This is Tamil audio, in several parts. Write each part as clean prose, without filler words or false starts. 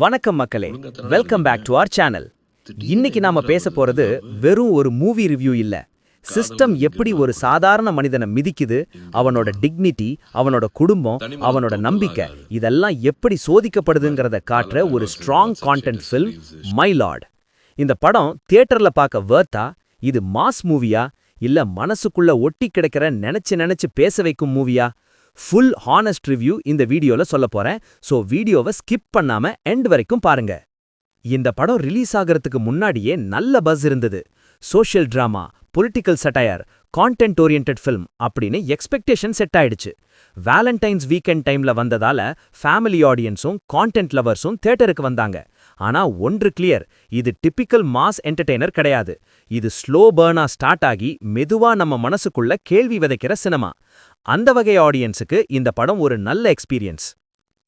வணக்கம் மக்களே, welcome back to our channel. இன்னைக்கு நாம பேச போறது வெறும் ஒரு மூவி ரிவ்யூ இல்ல. சிஸ்டம் எப்படி ஒரு சாதாரண மனிதனை மிதிக்குது, அவனோட டிக்னிட்டி, அவனோட குடும்பம், அவனோட நம்பிக்கை இதெல்லாம் எப்படி சோதிக்கப்படுதுங்கிறத காட்டுற ஒரு strong content film my Lord. இந்த படம் தியேட்டர்ல பார்க்க வர்த்தா? இது மாஸ் மூவியா இல்ல மனசுக்குள்ள ஒட்டி கிடக்கிற நினைச்சு பேச வைக்கும் மூவியா? ஃபுல் ஹானஸ்ட் ரிவ்யூ இந்த வீடியோல சொல்ல போறேன். சோ வீடியோவை ஸ்கிப் பண்ணாம எண்ட் வரைக்கும் பாருங்க. இந்த படம் ரிலீஸ் ஆகிறதுக்கு முன்னாடியே நல்ல பஸ் இருந்தது. Social drama, political satire, content oriented film அப்படின்னு எக்ஸ்பெக்டேஷன் செட் ஆயிடுச்சு. வேலண்டைன்ஸ் வீக்கெண்ட் டைம்ல வந்ததால ஃபேமிலி ஆடியன்ஸும் கான்டென்ட் லவர்ஸும் தியேட்டருக்கு வந்தாங்க. ஆனா ஒன்று கிளியர், இது டிபிக்கல் மாஸ் என்டர்டெய்னர் கிடையாது. இது ஸ்லோ பர்னா ஸ்டார்ட் ஆகி மெதுவா நம்ம மனசுக்குள்ள கேள்வி விதைக்கிற சினிமா. அந்த வகை ஆடியன்ஸுக்கு இந்த படம் ஒரு நல்ல எக்ஸ்பீரியன்ஸ்.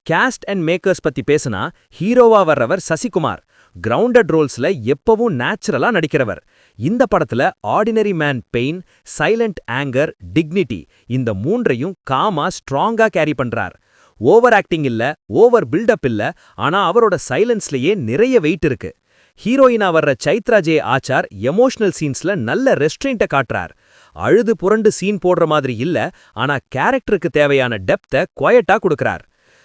கேஸ்ட் அண்ட் மேக்கர்ஸ் பத்தி பேசினா, ஹீரோவா வர்றவர் சசிகுமார். கிரவுண்டட் ரோல்ஸ்ல எப்பவும் நேச்சுரலா நடிக்கிறவர். இந்த படத்துல ordinary man pain, silent anger, dignity இந்த மூன்றையும் காமா ஸ்ட்ராங்கா கேரி பண்றார். ஓவர் ஆக்டிங் இல்ல, ஓவர் பில்டப் இல்ல, ஆனா அவரோட சைலன்ஸ்லயே நிறைய வெயிட் இருக்கு. ஹீரோயினா வர்ற சைத்ரா ஜே ஆச்சார் எமோஷனல் சீன்ஸ்ல நல்ல ரெஸ்ட்ரெயின்ட்ட காட்டுறார். அழுது புரண்டு சீன் போடுற மாதிரி இல்ல, ஆனா கேரக்டருக்கு தேவையான டெப்த குவைட்டா கொடுக்கறார்.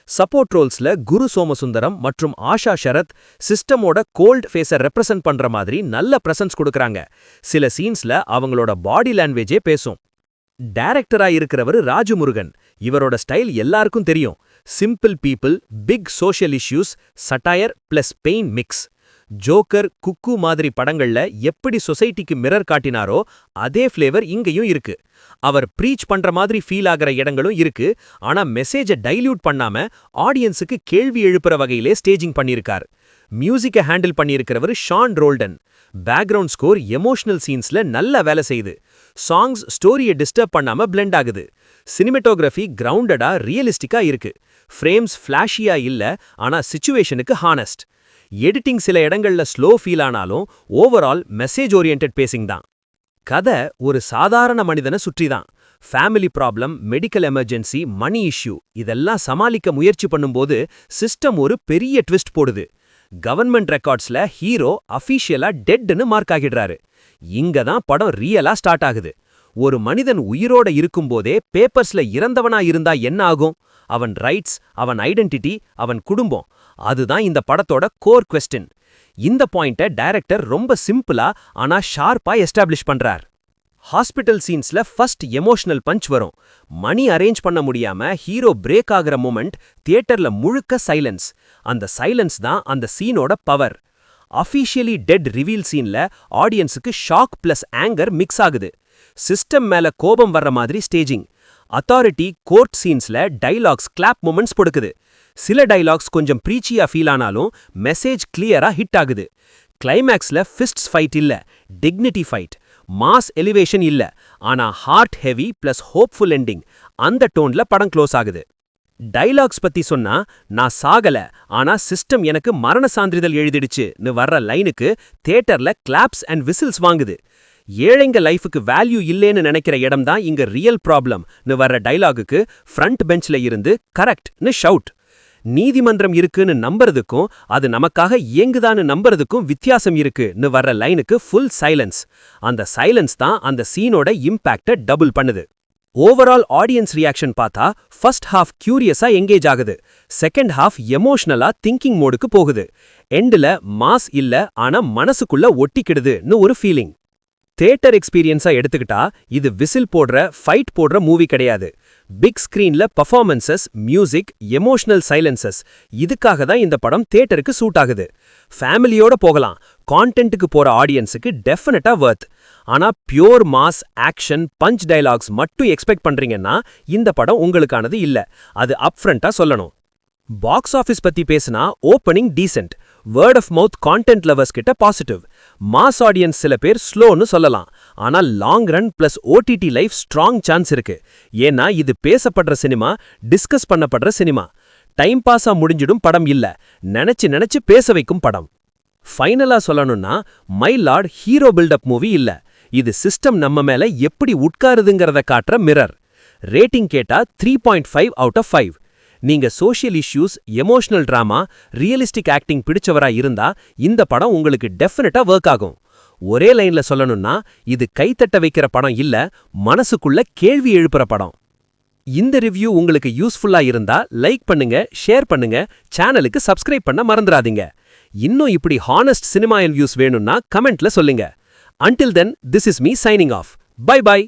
சப்போர்ட் ரோல்ஸ்ல குரு சோமசுந்தரம் மற்றும் ஆஷா ஷரத் சிஸ்டமோட கோல்ட் ஃபேஸை ரெப்ரசன்ட் பண்ற மாதிரி நல்ல பிரசன்ஸ் கொடுக்கறாங்க. சில சீன்ஸ்ல அவங்களோட பாடி லாங்குவேஜே பேசும். டைரக்டரா இருக்கிறவர் ராஜமுருகன். இவரோட ஸ்டைல் எல்லாருக்கும் தெரியும். Simple people, big social issues, satire plus pain mix. Joker, Cuckoo மாதிரி படங்கள்ல எப்படி சொசைட்டிக்கு மிரர் காட்டினாரோ அதே ஃப்ளேவர் இங்கேயும் இருக்கு. அவர் ப்ரீச் பண்ற மாதிரி ஃபீல் ஆகிற இடங்களும் இருக்கு, ஆனா மெசேஜை டைல்யூட் பண்ணாம ஆடியன்ஸுக்கு கேள்வி எழுப்புற வகையிலே ஸ்டேஜிங் பண்ணியிருக்கார். மியூசிக்கை ஹேண்டில் பண்ணியிருக்கிறவர் Sean Roldan. Background score emotional சீன்ஸ்ல நல்ல வேலை செய்யுது. சாங்ஸ் ஸ்டோரியை டிஸ்டர்ப் பண்ணாம பிளெண்ட் ஆகுது. சினிமேட்டோகிராஃபி கிரவுண்டடா ரியலிஸ்டிக்கா இருக்கு. ஃப்ரேம்ஸ் ஃபிளாஷியா இல்ல, ஆனா சிச்சுவேஷனுக்கு ஹானஸ்ட். எடிட்டிங் சில இடங்கள்ல ஸ்லோ ஃபீல் ஆனாலும் ஓவரால் மெசேஜ் ஓரியன்டட் பேசிங் தான். கதை ஒரு சாதாரண மனிதனை சுற்றிதான். Family problem, medical emergency, money issue இதெல்லாம் சமாளிக்க முயற்சி பண்ணும்போது சிஸ்டம் ஒரு பெரிய ட்விஸ்ட் போடுது. கவர்மெண்ட் ரெக்கார்ட்ஸ்ல ஹீரோ அஃபீஷியலா டெட்னு மார்க் ஆகிடுறாரு. இங்க தான் படம் ரியலா ஸ்டார்ட் ஆகுது. ஒரு மனிதன் உயிரோட இருக்கும்போதே பேப்பர்ஸ்ல இறந்தவனா இருந்தா என்ன ஆகும்? அவன் ரைட்ஸ், அவன் ஐடென்டிட்டி, அவன் குடும்பம், அதுதான் இந்த படத்தோட கோர் குவெஸ்டின். இந்த பாயிண்ட டைரக்டர் ரொம்ப சிம்பிளா ஆனா ஷார்ப்பா எஸ்டாப்ளிஷ் பண்றார். ஹாஸ்பிட்டல் சீன்ஸ்ல ஃபர்ஸ்ட் எமோஷனல் பஞ்ச் வரும். மணி அரேஞ்ச் பண்ண முடியாம ஹீரோ பிரேக் ஆகிற மொமெண்ட் தியேட்டர்ல முழுக்க சைலன்ஸ். அந்த சைலன்ஸ் தான் அந்த சீனோட பவர். அஃபீஷியலி டெட் ரிவீல் சீன்ல ஆடியன்ஸுக்கு ஷாக் பிளஸ் ஆங்கர் மிக்ஸ் ஆகுது. சிஸ்டம் மேல கோபம் வர்ற மாதிரி ஸ்டேஜிங். அத்தாரிட்டி கோர்ட் சீன்ஸ்ல டைலாக்ஸ் கிளாப் மொமெண்ட்ஸ் கொடுக்குது. சில டைலாக்ஸ் கொஞ்சம் ப்ரீச்சியா ஃபீல் ஆனாலும் மெசேஜ் கிளியரா ஹிட் ஆகுது. கிளைமேக்ஸ்ல ஃபிஸ்ட்ஸ் ஃபைட் இல்ல, டிக்னிட்டி ஃபைட். மாஸ் எலிவேஷன் இல்ல, ஆனா heart heavy plus hopeful ending. அந்த டோன்ல படம் க்ளோஸ் ஆகுது. டைலாக்ஸ் பத்தி சொன்னா, நான் சாகல ஆனா சிஸ்டம் எனக்கு மரண சான்றிதழ் எழுதிடுச்சுன்னு வர்ற லைனுக்கு தியேட்டர்ல கிளாப்ஸ் அண்ட் விசில்ஸ் வாங்குது. ஏழைங்க லைஃபுக்கு வேல்யூ இல்லேன்னு நினைக்கிற இடம் தான் இங்க ரியல் ப்ராப்ளம்னு வர்ற டைலாகுக்கு ஃப்ரண்ட் பெஞ்ச்ல இருந்து கரெக்ட்னு ஷவுட். நீதிமன்றம் இருக்குன்னு நம்புறதுக்கும் அது நமக்காக இயங்குதான்னு நம்புறதுக்கும் வித்தியாசம் இருக்குன்னு வர்ற லைனுக்கு ஃபுல் சைலன்ஸ். அந்த சைலன்ஸ் தான் அந்த சீனோட இம்பாக்ட டபுள் பண்ணுது. ஓவரால் ஆடியன்ஸ் ரியாக்ஷன் பார்த்தா ஃபர்ஸ்ட் ஹாஃப் கியூரியஸா எங்கேஜ் ஆகுது. செகண்ட் ஹாஃப் எமோஷனலா திங்கிங் மோடுக்கு போகுது. எண்டுல மாஸ் இல்ல, ஆனா மனசுக்குள்ள ஒட்டிக்கிடுதுன்னு ஒரு ஃபீலிங். தியேட்டர் எக்ஸ்பீரியன்ஸா எடுத்துக்கிட்டா இது விசில் போடுற, ஃபைட் போடுற மூவி கிடையாது. பிக் ஸ்கிரீன்ல பர்ஃபார்மன்சஸ், மியூசிக், எமோஷனல் சைலன்சஸ் இதுக்காக தான் இந்த படம் தியேட்டருக்கு சூட் ஆகுது. ஃபேமிலியோட போகலாம், கான்டென்ட்டுக்கு போற ஆடியன்ஸுக்கு டெஃபினட்டா வர்த். ஆனா pure mass, action, punch dialogues மட்டும் எக்ஸ்பெக்ட் பண்றீங்கன்னா இந்த படம் உங்களுக்கானது இல்ல. அது அப்ஃப்ரண்டா சொல்லணும். பாக்ஸ் ஆஃபீஸ் பத்தி பேசினா opening decent. Word of mouth content lovers கிட்ட பாசிட்டிவ். மாஸ் ஆடியன்ஸ் சில பேர் ஸ்லோன்னு சொல்லலாம், ஆனா long run plus OTT life strong chance இருக்கு. ஏன்னா இது பேசப்படுற சினிமா, டிஸ்கஸ் பண்ணப்படுற சினிமா. டைம் பாஸா முடிஞ்சிடும் படம் இல்ல, நினைச்சு பேச வைக்கும் படம். ஃபைனலா சொல்லணும்னா, my lord hero buildup movie இல்ல. இது சிஸ்டம் நம்ம மேல எப்படி உட்காருதுங்கிறத காட்டுற மிரர். ரேட்டிங் கேட்டா 3.5 அவுட் ஆஃப் 5. நீங்க social issues, emotional drama, realistic acting பிடிச்சவரா இருந்தா இந்த படம் உங்களுக்கு டெஃபினட்டா ஒர்க் ஆகும். ஒரே லைன்ல சொல்லணும்னா இது கைத்தட்ட வைக்கிற படம் இல்ல, மனசுக்குள்ள கேள்வி எழுப்புற படம். இந்த ரிவ்யூ உங்களுக்கு யூஸ்ஃபுல்லா இருந்தா லைக் பண்ணுங்க, ஷேர் பண்ணுங்க, சேனலுக்கு சப்ஸ்கிரைப் பண்ண மறந்துடாதீங்க. இன்னும் இப்படி ஹானஸ்ட் சினிமா ரிவ்யூஸ் வேணும்னா கமெண்ட்ல சொல்லுங்க. Until then, this is me signing off. Bye bye.